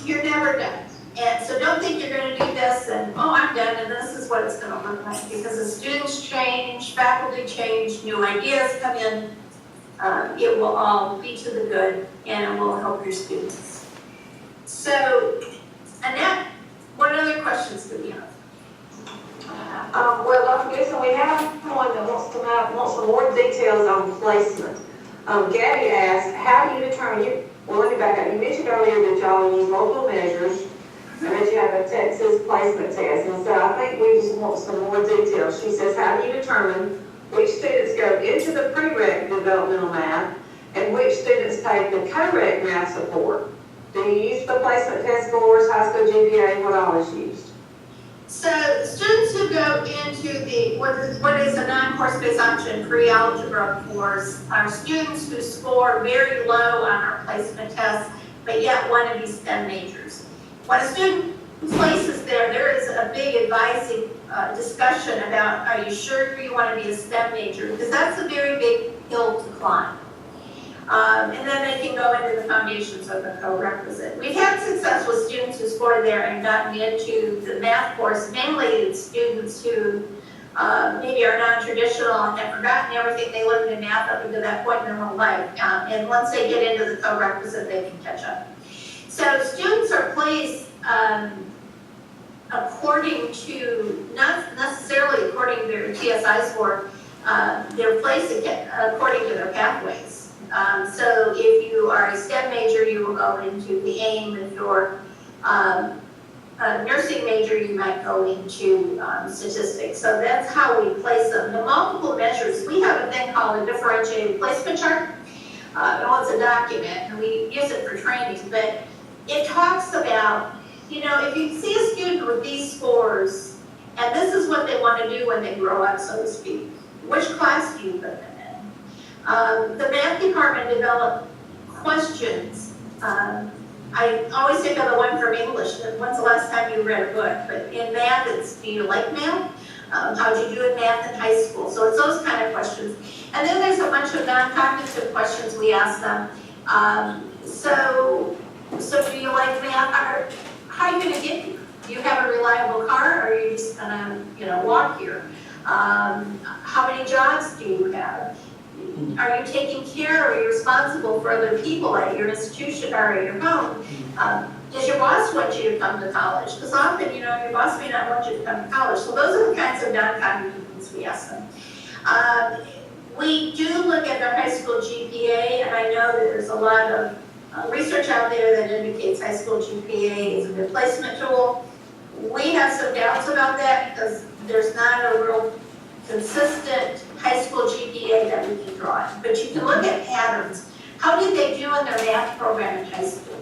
you're never done. And so don't think you're going to do this and, oh, I'm done, and this is what it's going to look like. Because as students change, faculty change, new ideas come in, it will all be to the good, and it will help your students. So, Annette, what other questions do we have? Well, Dr. Gibson, we have one that wants some more details on placement. Gabby asked, how do you determine, let me back up. You mentioned earlier that y'all use multiple measures and that you have a Texas placement test. And so I think we just want some more details. She says, how do you determine which students go into the prereq developmental math and which students take the co-req math support? Do you use the placement test scores, high school GPA, what all is used? So students who go into what is a non-course-based option pre-algebra course are students who score very low on our placement test, but yet want to be STEM majors. When a student places there is a big advising discussion about, are you sure you want to be a STEM major? Because that's a very big hill to climb. And then they can go into the foundations of the co-requisite. We've had success with students who scored there and gotten into the math course, mainly students who maybe are non-traditional and have forgotten everything they learned in math up until that point in their whole life. And once they get into the co-requisite, they can catch up. So students are placed according to, not necessarily according to their TSI score, they're placed according to their pathways. So if you are a STEM major, you will go into the AIM. If you're a nursing major, you might go into statistics. So that's how we place them. The multiple measures, we have a thing called a differentiated placement chart. It's a document, and we use it for training, but it talks about, if you see a student with these scores, and this is what they want to do when they grow up, so to speak, which class do you put them in? The math department developed questions. I always think of the one from English. When's the last time you read a book? But in math, it's, do you like math? How'd you do in math in high school? So it's those kind of questions. And then there's a bunch of non-cognitive questions we ask them. So do you like math? How are you going to get here? Do you have a reliable car? or are you just gonna, walk here? How many jobs do you have? Are you taking care, or are you responsible for other people at your institution or at your home? Does your boss want you to come to college? Because often, your boss may not want you to come to college. So those are the kinds of non-cognitive things we ask them. We do look at their high school GPA, and I know that there's a lot of research out there that indicates high school GPA is a good placement tool. We have some doubts about that because there's not a real consistent high school GPA that we can draw on. But you can look at patterns. How did they do in their math program in high school?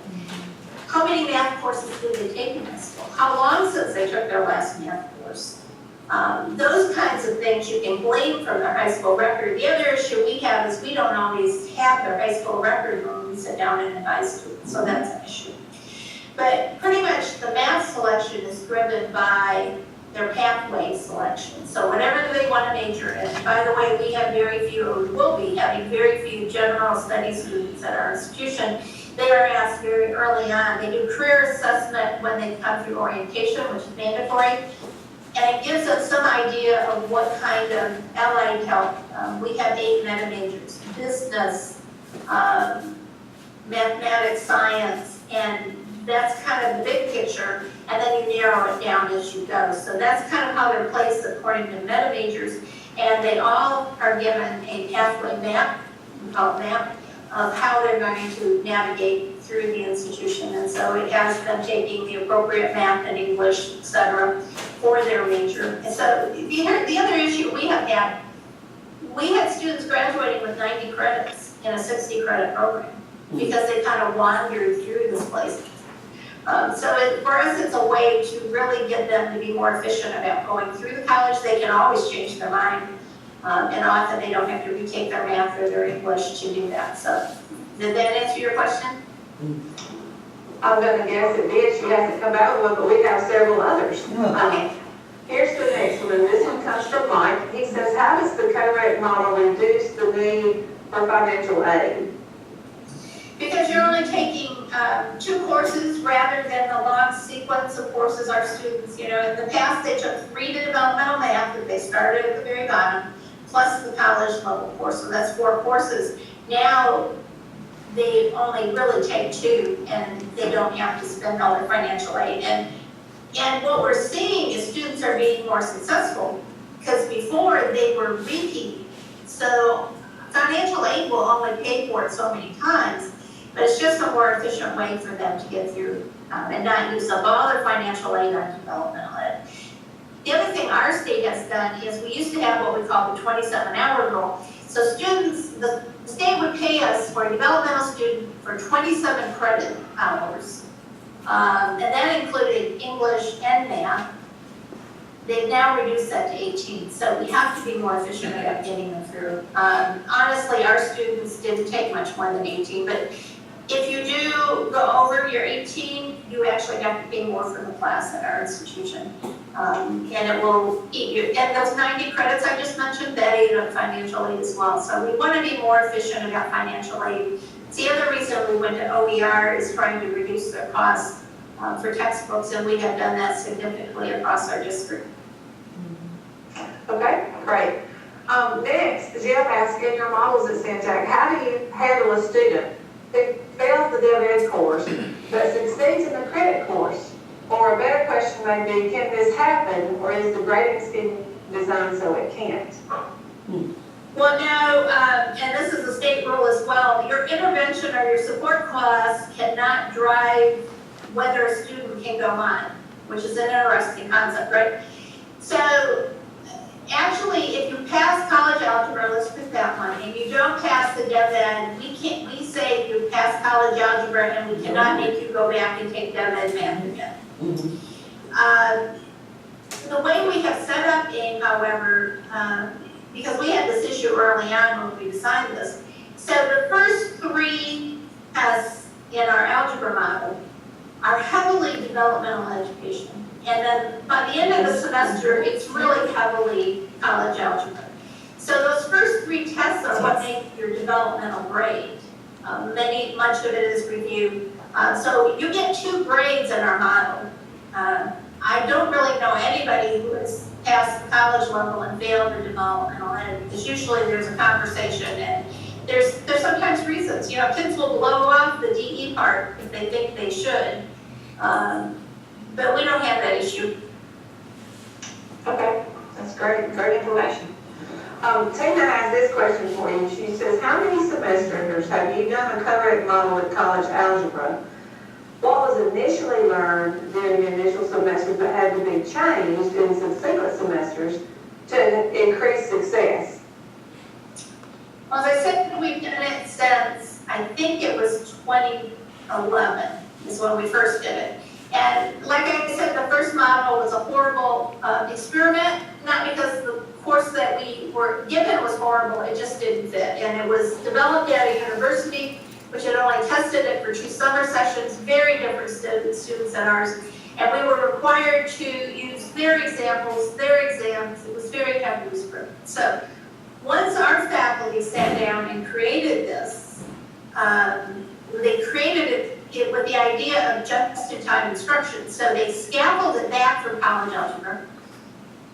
How many math courses did they take in high school? How long since they took their last math course? Those kinds of things you can glean from their high school record. The other issue we have is we don't always have their high school record when we sit down and advise students, so that's an issue. But pretty much the math selection is driven by their pathway selection. So whatever they want to major in. By the way, we have very few, or we will be having very few general studies students at our institution. They are asked very early on. They do career assessment when they come through orientation, which is mandatory. And it gives us some idea of what kind of allied health. We have 8 meta majors: business, mathematics, science, and that's kind of the big picture. And then you narrow it down as you go. So that's kind of how they're placed according to meta majors. And they all are given a pathway map, we call it map, of how they're going to navigate through the institution. And so it has them taking the appropriate math and English, et cetera, for their major. And so the other issue we have had, we had students graduating with 90 credits in a 60 credit program because they kind of wandered through this place. For us, it's a way to really get them to be more efficient about going through the college. They can always change their mind, and often they don't have to retake their math or their English to do that. So, did that answer your question? I'm gonna guess it did. She hasn't come out with one, but we have several others. Okay. Here's the next one, and this one comes from Mike. He says, how does the co-rec model reduce the need for financial aid? Because you're only taking 2 courses rather than the long sequence of courses our students, in the past they took 3 developmental math that they started at the very bottom, plus the college level course, so that's 4 courses. Now they only really take 2 and they don't have to spend all their financial aid. And what we're seeing is students are being more successful because before they were repeating. So financial aid will only pay for it so many times. But it's just a more efficient way for them to get through and not use up all their financial aid on developmental ed. The other thing our state has done is we used to have what we call the 27-hour rule. So students, the state would pay us for a developmental student for 27 credit hours. And that included English and math. They've now reduced that to 18, so we have to be more efficient about getting them through. Honestly, our students didn't take much more than 18, but if you do go over your 18, you actually have to pay more for the class at our institution. And it will eat you. And those 90 credits I just mentioned, that ate up financial aid as well. So we want to be more efficient about financial aid. It's the other reason we went to OER is trying to reduce their costs for textbooks, and we have done that significantly across our district. Okay, great. Next, Jeff asked, in your models at Santac, how do you handle a student who fails the dev ed course but succeeds in the credit course? Or a better question may be, can this happen, or is the grading scheme designed so it can't? Well, no, and this is a state rule as well. Your intervention or your support class cannot drive whether a student can go on, which is an interesting concept, right? So actually, if you pass college algebra, let's pick that one, and you don't pass the dev ed, we say you pass college algebra and we cannot make you go back and take dev ed math again. The way we have set up AIM, however, because we had this issue early on when we designed this, so the first 3 tests in our algebra model are heavily developmental education. And then by the end of the semester, it's really heavily college algebra. So those first 3 tests are what make your developmental grade. Much of it is review. So you get 2 grades in our model. I don't really know anybody somebody who has passed the college level and failed the developmental end, because usually there's a conversation and there's sometimes reasons. You know, kids will blow off the DE part if they think they should, but we don't have that issue. Okay, that's great information. Tina has this question for you. She says, how many semesters have you done the Co-Rec model with college algebra? What was initially learned during the initial semester but had to be changed in subsequent semesters to increase success? Well, as I said, we've done it since, I think it was 2011 is when we first did it. And like I said, the first model was a horrible experiment, not because the course that we were given was horrible, it just didn't fit. And it was developed at a university, which had only tested it for 2 summer sessions, very different students than ours. And we were required to use their examples, their exams. It was very heavily scripted. So once our faculty sat down and created this, they created it with the idea of just-in-time instruction. So they scaffolded it back from college algebra.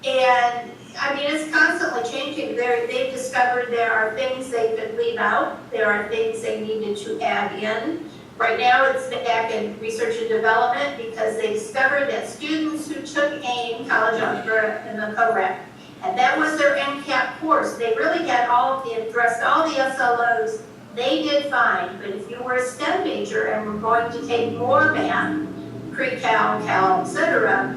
And I mean, it's constantly changing. They've discovered there are things they could leave out. There are things they needed to add in. Right now, it's back in research and development because they discovered that students who took AIM, college algebra, in the Co-Rec, and that was their NCAP course. They really had addressed all the SLOs. They did fine, but if you were a STEM major and were going to take more math, pre-cal, cal, etc.,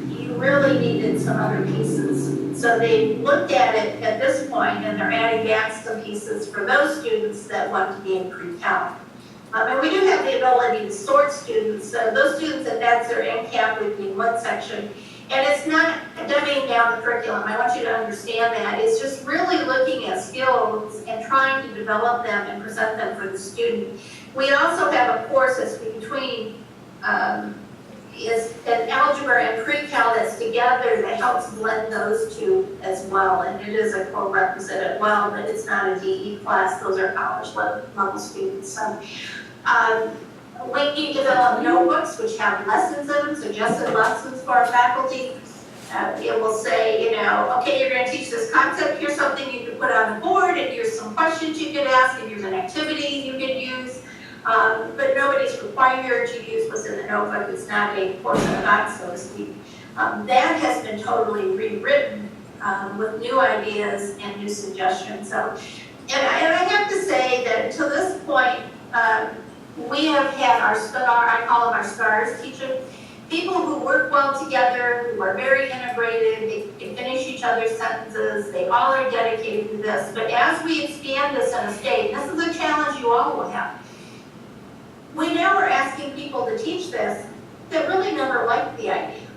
you really needed some other pieces. So they looked at it at this point, and they're adding back some pieces for those students that want to be in pre-cal. And we do have the ability to sort students. So those students that that's their NCAP would be in one section. And it's not dumbing down the curriculum. I want you to understand that. It's just really looking at skills and trying to develop them and present them for the student. We also have a course that's between is an algebra and pre-cal that's together that helps blend those two as well. And it is a co-requisite as well, but it's not a DE class. Those are college level students. So, we develop notebooks which have lessons in them, suggested lessons for our faculty. It will say, you know, okay, you're going to teach this concept. Here's something you can put on the board, and here's some questions you can ask, and here's an activity you can use. But nobody's required to use what's in the notebook. It's not a course of art, so to speak. That has been totally rewritten with new ideas and new suggestions. So, and I have to say that to this point, we have had our star, I call them our stars teachers, people who work well together, who are very integrated, they can finish each other's sentences, they all are dedicated to this. But as we expand this in a state, this is a challenge you all will have. We now are asking people to teach this that really never liked the idea,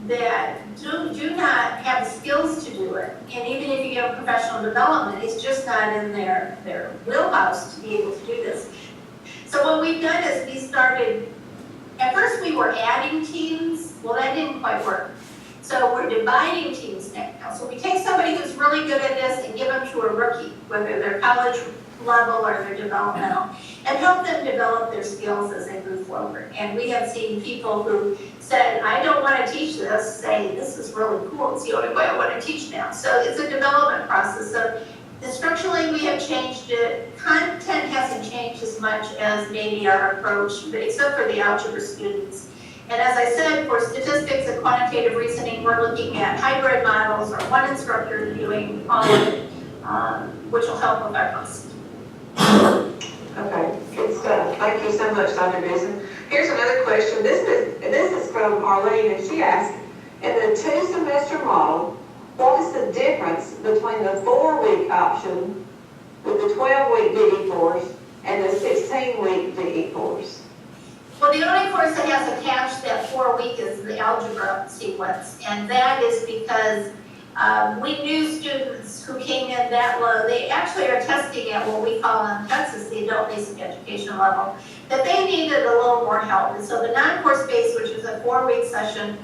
that do not have the skills to do it. And even if you give professional development, it's just not in their wheelhouse to be able to do this. So what we've done is we started, at first we were adding teams. Well, that didn't quite work. So we're dividing teams now. So we take somebody who's really good at this and give them to a rookie, whether they're college level or they're developmental, and help them develop their skills as they move forward. And we have seen people who said, I don't want to teach this, say, this is really cool. It's the only way I want to teach now. So it's a development process. So instructionally, we have changed it. Content hasn't changed as much as maybe our approach, but except for the algebra students. And as I said, for statistics and quantitative reasoning, we're looking at hybrid models or one instructor doing all of it, which will help with our costs. Okay, good stuff. Thank you so much, Dr. Gibson. Here's another question. This is from Arlene, and she asked, in the 2-semester model, what is the difference between the 4-week option with the 12-week DE course and the 16-week DE course? Well, the only course that has attached that 4-week is the algebra sequence, and that is because we knew students who came in that low. They actually are testing at what we call in Texas the adult basic education level, that they needed a little more help. And so the non-course base, which is a 4-week session,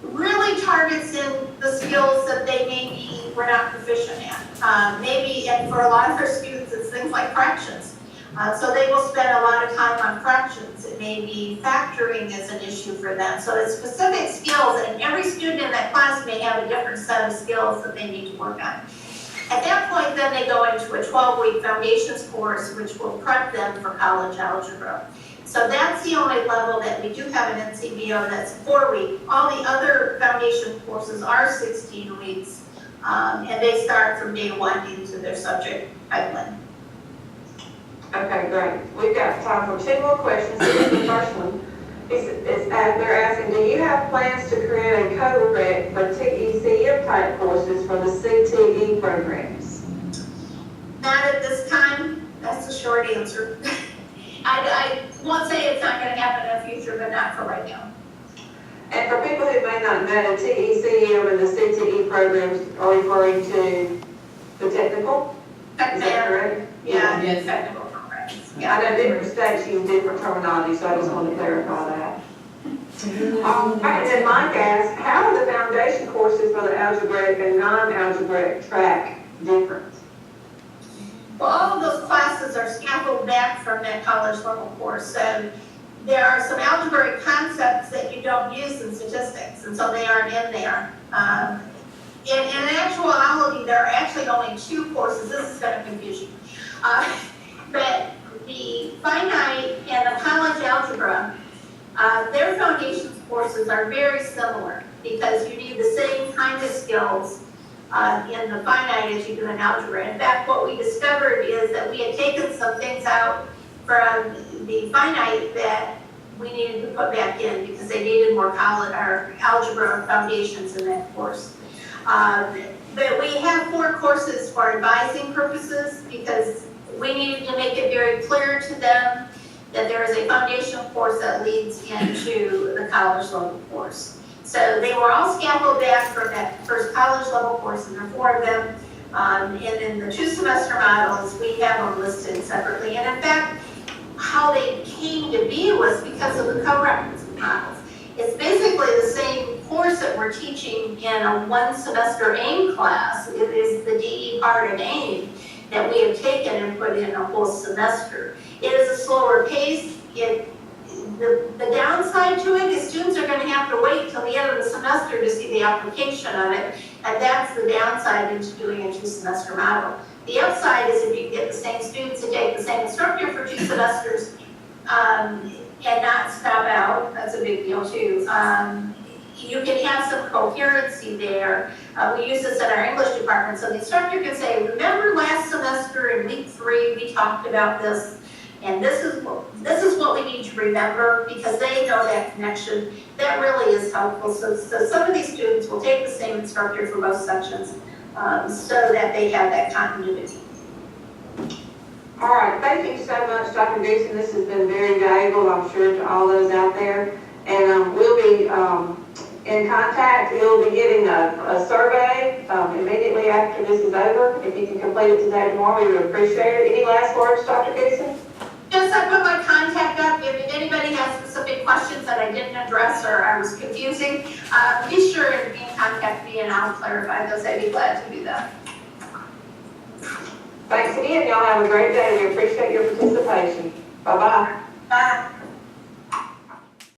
really targets in the skills that they maybe were not proficient at. Maybe, and for a lot of our students, it's things like fractions. So they will spend a lot of time on fractions. It may be factoring is an issue for them. So it's specific skills, and every student in that class may have a different set of skills that they need to work on. At that point, then they go into a 12-week foundations course, which will prep them for college algebra. So that's the only level that we do have an NCBO that's 4-week. All the other foundation courses are 16 weeks, and they start from day 1 into their subject pipeline. Okay, great. We've got time for 2 more questions. This is the first one. They're asking, do you have plans to create a co-rec for TECM type courses for the CTE programs? Not at this time. That's the short answer. I won't say it's not going to happen in the future, but not for right now. And for people who may not know, TECM and the CTE programs are referring to the technical? Is that correct? Yeah, Yes. technical programs. Yeah, I know different states use different terminology, so I just wanted to clarify that. And then Mike asked, how are the foundation courses for the algebraic and non-algebraic track different? Well, all of those classes are scaffolded back from that college level course. So there are some algebraic concepts that you don't use in statistics, and so they aren't in there. In actuality, there are actually only 2 courses. This is going to confuse you. But the finite and the college algebra, their foundations courses are very similar because you need the same kind of skills in the finite as you do in algebra. In fact, what we discovered is that we had taken some things out from the finite that we needed to put back in because they needed more college or algebra foundations in that course. But we have 4 courses for advising purposes because we needed to make it very clear to them that there is a foundation course that leads into the college level course. So they were all scaffolded back from that first college level course, and there are 4 of them. And in the 2 semester models, we have them listed separately. And in fact, how they came to be was because of the co-requisite models. It's basically the same course that we're teaching in a 1 semester AIM class. It is the DE part of AIM that we have taken and put in a whole semester. It is a slower pace. The downside to it is students are going to have to wait till the end of the semester to see the application of it, and that's the downside into doing a 2 semester model. The upside is if you get the same students to take the same instructor for 2 semesters and not stop out, that's a big deal too. You can have some coherency there. We use this in our English department, so the instructor can say, remember last semester in week 3 we talked about this, and this is what we need to remember, because they know that connection. That really is helpful. So some of these students will take the same instructor for both sections so that they have that continuity. All right, thank you so much, Dr. Gleason. This has been very valuable, I'm sure, to all those out there. And we'll be in contact. You'll be getting a survey immediately after this is over. If you can complete it today or tomorrow, we would appreciate it. Any last words, Dr. Gleason? Yes, I put my contact up. If anybody has specific questions that I didn't address or I was confusing, be sure and contact me and I'll clarify those. I'd be glad to do that. Thanks again. Y'all have a great day. We appreciate your participation. Bye-bye. Bye.